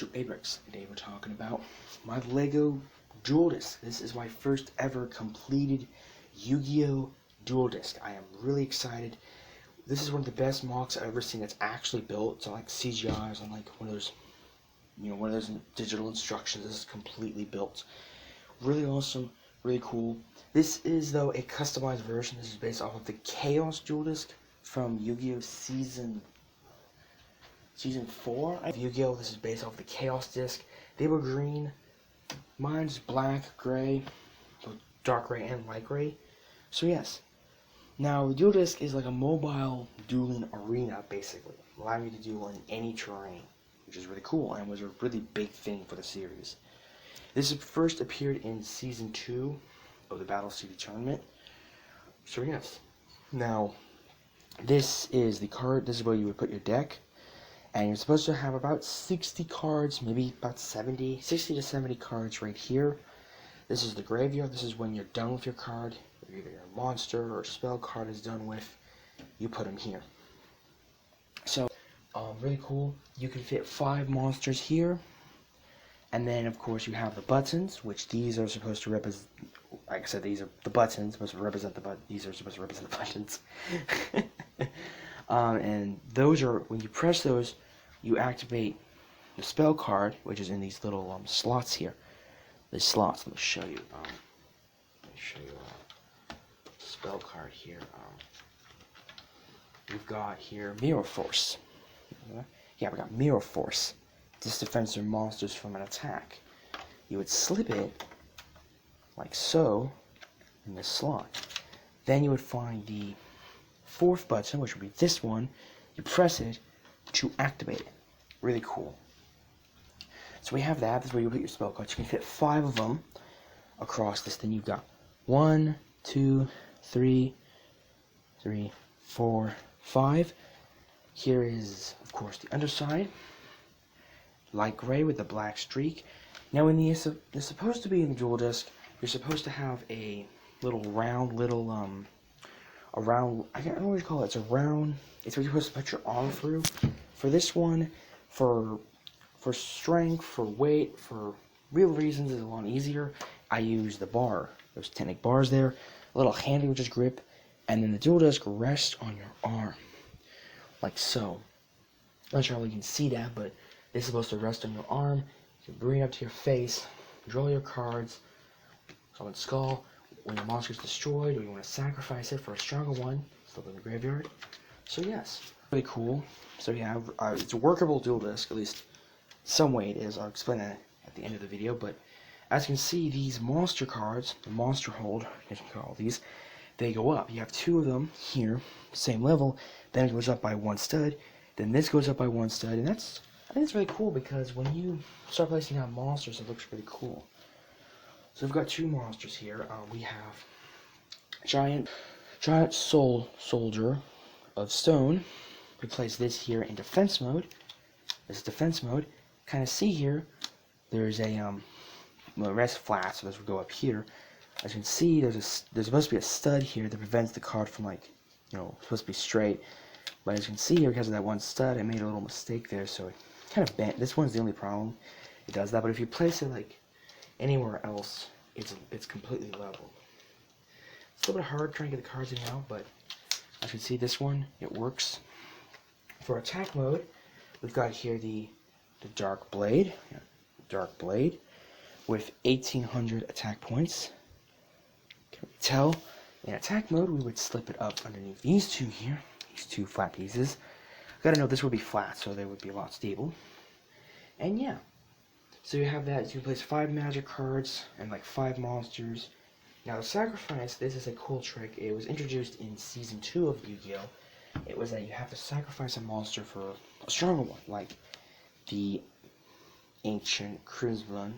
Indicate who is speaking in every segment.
Speaker 1: to Abrix. Today we're talking about my Lego Duel Disk. This is my first ever completed Yu-Gi-Oh! Duel Disk. I am really excited. This is one of the best mocks I've ever seen that's actually built. It's on like CGI, it's on like one of those, one of those digital instructions. This is completely built. Really awesome, really cool. This is though a customized version. This is based off of the Chaos Duel Disk from Yu-Gi-Oh! Season 4 of Yu-Gi-Oh! This is based off the Chaos Disc. They were green. Mine's black, gray, dark gray, and light gray. So yes. Now the Duel Disk is like a mobile dueling arena, basically, allowing you to duel in any terrain, which is really cool and was a really big thing for the series. This first appeared in Season 2 of the Battle City Tournament. So yes. Now, this is the card. This is where you would put your deck. And you're supposed to have about 60 cards, maybe about 60 to 70 cards right here. This is the graveyard. This is when you're done with your card. Either your monster or spell card is done with, you put them here. So, really cool. You can fit 5 monsters here. And then, of course, you have the buttons, which these are supposed to represent. Like I said, these are the buttons, supposed to represent the buttons. These are supposed to represent the buttons. And those are, when you press those, you activate the spell card, which is in these little slots here. The slots. Let me show you. Spell card here. We've got here Mirror Force. Yeah, we got Mirror Force. This defends your monsters from an attack. You would slip it like so in this slot. Then you would find the 4th button, which would be this one. You press it to activate it. Really cool. So we have that. This is where you put your spell cards. You can fit 5 of them across this. Then you've got 1, 2, 3, 4, 5. Here is, of course, the underside. Light gray with a black streak. Now, when they're supposed to be in the Duel Disk, you're supposed to have a little round, I don't know what you call it. It's a round. It's where you're supposed to put your arm through. For this one, for strength, for weight, for real reasons, is a lot easier. I use the bar. Those technic bars there. A little handy with just grip, and then the Duel Disk rests on your arm, like so. I'm not sure how you can see that, but this is supposed to rest on your arm. You can bring it up to your face, draw your cards, summon skull. When your monster is destroyed, or you want to sacrifice it for a stronger one, still in the graveyard. So yes, really cool. So yeah, it's a workable Duel Disk, at least some way it is. I'll explain that at the end of the video. But as you can see, these monster cards, the monster hold, as you can call these, they go up. You have 2 of them here, same level. Then it goes up by 1 stud. Then this goes up by 1 stud, and I think it's really cool because when you start placing out monsters, it looks really cool. So we've got 2 monsters here. We have giant soul soldier of stone. We place this here in defense mode. This is defense mode. Kind of see here, there's a well, the rest flat, so this would go up here. As you can see, there's supposed to be a stud here that prevents the card from supposed to be straight. But as you can see here, because of that 1 stud, I made a little mistake there, so it kind of bent. This one's the only problem. It does that, but if you place it like anywhere else, it's completely level. It's a little bit hard trying to get the cards in and out, but as you can see, this one, it works. For attack mode, we've got here the Dark Blade. Dark Blade with 1,800 attack points. Can we tell? In attack mode, we would slip it up underneath these 2 here. These 2 flat pieces. Gotta know this would be flat, so they would be a lot stable. And yeah. So you have that. You can place 5 magic cards and like 5 monsters. Now the sacrifice, this is a cool trick. It was introduced in Season 2 of Yu-Gi-Oh! It was that you have to sacrifice a monster for a stronger one, like the ancient Chrisman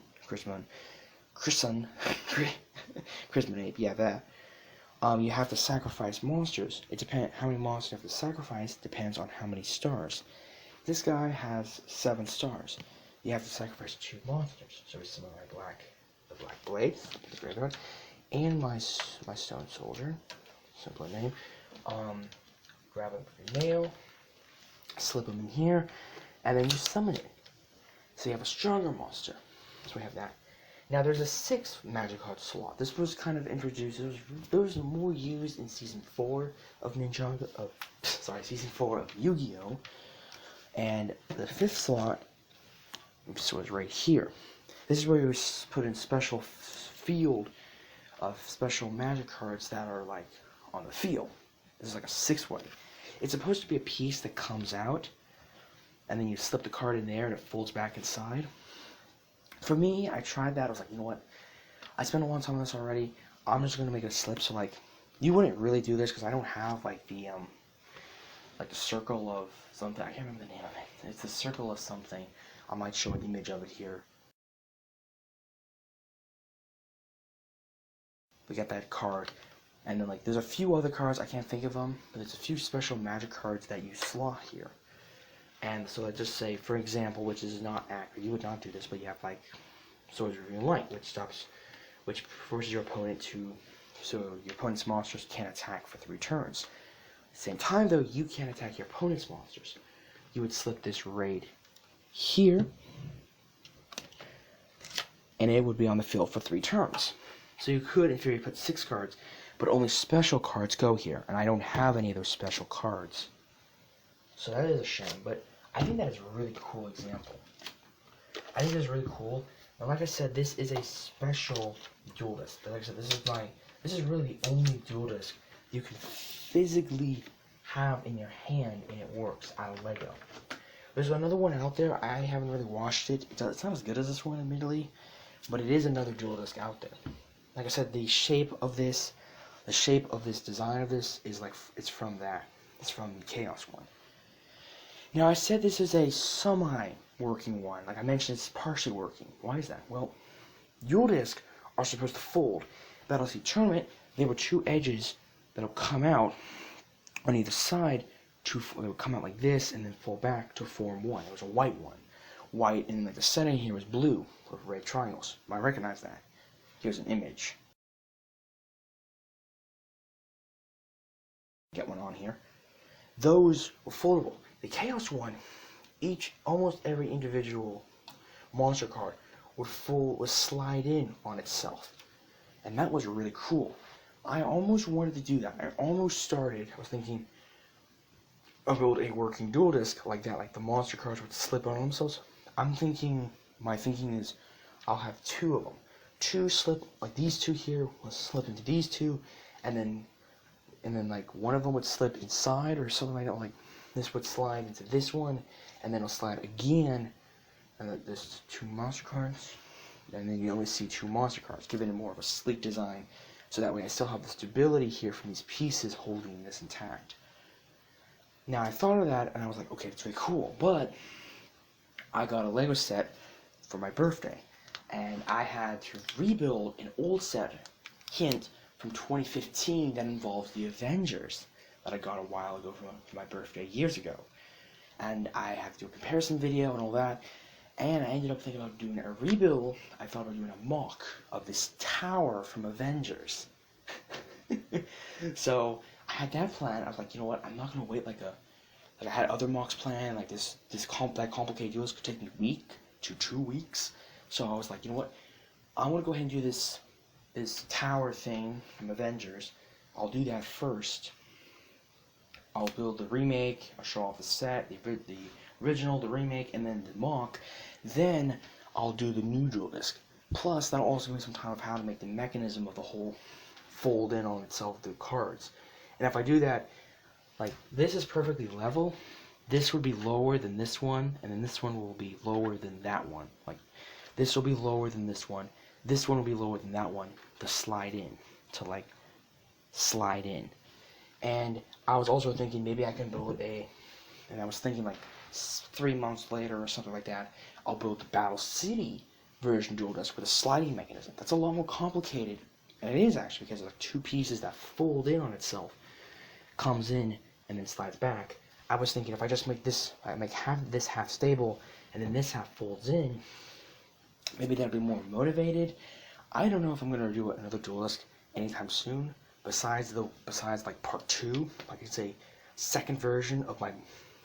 Speaker 1: ape, yeah, that. You have to sacrifice monsters. It depends how many monsters you have to sacrifice, depends on how many stars. This guy has 7 stars. You have to sacrifice 2 monsters. So it's something like the Black Blade, the graveyard, and my Stone Soldier, simpler name. Grab a nail, slip them in here, and then you summon it. So you have a stronger monster. So we have that. Now there's a 6th magic card slot. This was kind of introduced. Those are more used in season 4 of season 4 of Yu-Gi-Oh! And the 5th slot was right here. This is where you put in special field of special magic cards that are like on the field. This is like a 6-way. It's supposed to be a piece that comes out, and then you slip the card in there and it folds back inside. For me, I tried that. I was like, you know what? I spent a long time on this already. I'm just gonna make it a slip. So like, you wouldn't really do this because I don't have like the circle of something. I can't remember the name of it. It's the circle of something. I might show an image of it here. We got that card, and then like there's a few other cards. I can't think of them, but there's a few special magic cards that you slot here. And so I just say, for example, which is not accurate, you would not do this, but you have like Swords of Revealing Light, which forces your opponent to, so your opponent's monsters can't attack for 3 turns. At the same time though, you can't attack your opponent's monsters. You would slip this right here, and it would be on the field for 3 turns. So you could, in theory, put 6 cards, but only special cards go here, and I don't have any of those special cards. So that is a shame, but I think that is a really cool example. I think it's really cool. And like I said, this is a special duel disc. Like I said, this is really the only duel disc you can physically have in your hand, and it works out of Lego. There's another one out there. I haven't really watched it. It's not as good as this one, admittedly, but it is another duel disc out there. Like I said, the shape of this design of this is like, it's from that. It's from the Chaos one. Now, I said this is a semi-working one. Like I mentioned, it's partially working. Why is that? Well, duel discs are supposed to fold. Battle Sea Tournament, there were 2 edges that'll come out on either side. They would come out like this and then fold back to form one. It was a white one. White, and like the center here was blue with red triangles. I recognize that. Here's an image. Get one on here. Those were foldable. The Chaos one, almost every individual monster card would slide in on itself, and that was really cool. I almost wanted to do that. I was thinking of build a working duel disc like that, like the monster cards would slip on themselves. My thinking is, I'll have 2 of them. 2 slip, like these 2 here will slip into these 2, and then like one of them would slip inside or something like that. Like this would slide into this one, and then it'll slide again, and there's 2 monster cards, and then you only see 2 monster cards, giving it more of a sleek design, so that way I still have the stability here from these pieces holding this intact. Now I thought of that, and I was like, okay, it's really cool, but I got a Lego set for my birthday, and I had to rebuild an old set, hint, from 2015 that involves the Avengers that I got a while ago for my birthday years ago. And I had to do a comparison video and all that, and I ended up thinking about doing a rebuild. I thought about doing a mock of this tower from Avengers. So I had that plan. I was like, you know what, I'm not gonna wait like I had other mocks planned, like that complicated duels could take me a week to 2 weeks. So I was like, you know what, I want to go ahead and do this tower thing from Avengers. I'll do that first. I'll build the remake, I'll show off the set, the original, the remake, and then the mock. Then I'll do the new duel disc. Plus, that'll also give me some time of how to make the mechanism of the whole fold in on itself, the cards. And if I do that, like, this is perfectly level. This would be lower than this one, and then this one will be lower than that one. Like, this will be lower than this one. This one will be lower than that one to slide in, slide in. And I was also thinking maybe I can build and I was thinking like 3 months later or something like that, I'll build the Battle City version duel disc with a sliding mechanism. That's a lot more complicated, and it is actually, because it's like 2 pieces that fold in on itself, comes in and then slides back. I was thinking if I just make this, this half stable, and then this half folds in, maybe that'll be more motivated. I don't know if I'm gonna do another duel disc anytime soon. Besides like part 2, like it's a second version of my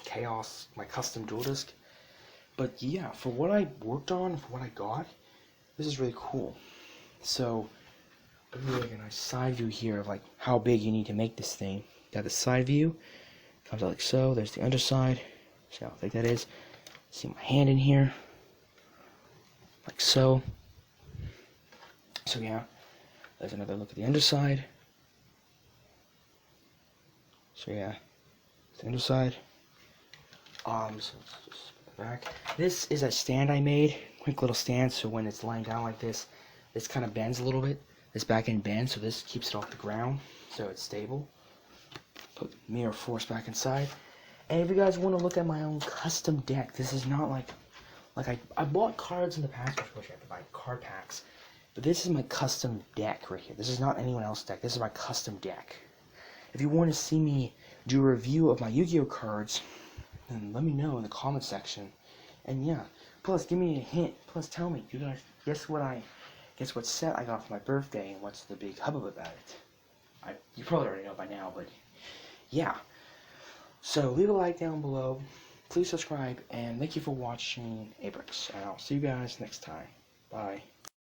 Speaker 1: Chaos, my custom duel disc. But yeah, for what I worked on, for what I got, this is really cool. So, I'll give you like a nice side view here of like how big you need to make this thing. Got the side view, comes out like so. There's the underside. See how thick that is? See my hand in here, like so. So yeah, there's another look at the underside. So yeah, the underside. So let's just put it back. This is a stand I made, quick little stand. So when it's lying down like this kind of bends a little bit. This back end bends, so this keeps it off the ground, so it's stable. Put mirror force back inside. And if you guys want to look at my own custom deck, this is not like I bought cards in the past, which I have to buy card packs. But this is my custom deck right here. This is not anyone else's deck. This is my custom deck. If you want to see me do a review of my Yu-Gi-Oh cards, then let me know in the comment section. And yeah, plus give me a hint. Plus tell me, you guys, guess what set I got for my birthday and what's the big hubbub about it. You probably already know by now, but yeah. So leave a like down below. Please subscribe, and thank you for watching Abrix. And I'll see you guys next time. Bye.